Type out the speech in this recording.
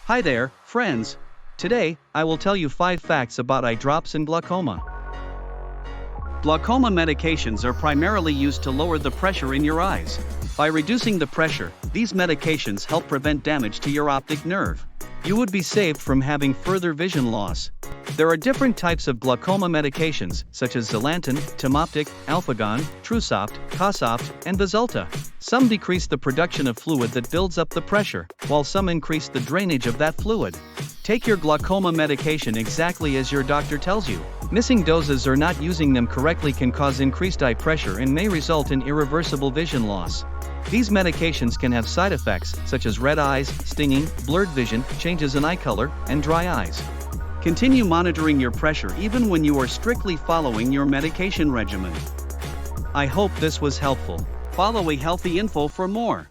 Hi there, friends. Today, I will tell you 5 facts about eye drops and glaucoma. Glaucoma medications are primarily used to lower the pressure in your eyes. By reducing the pressure, these medications help prevent damage to your optic nerve. You would be saved from having further vision loss. There are different types of glaucoma medications, such as Xelantin, Timoptic, Alphagon, Trusoft, Cosoft, and Visulta. Some decrease the production of fluid that builds up the pressure, while some increase the drainage of that fluid. Take your glaucoma medication exactly as your doctor tells you. Missing doses or not using them correctly can cause increased eye pressure and may result in irreversible vision loss. These medications can have side effects, such as red eyes, stinging, blurred vision, changes in eye color, and dry eyes. Continue monitoring your pressure even when you are strictly following your medication regimen. I hope this was helpful. Follow a Healthy Info for more.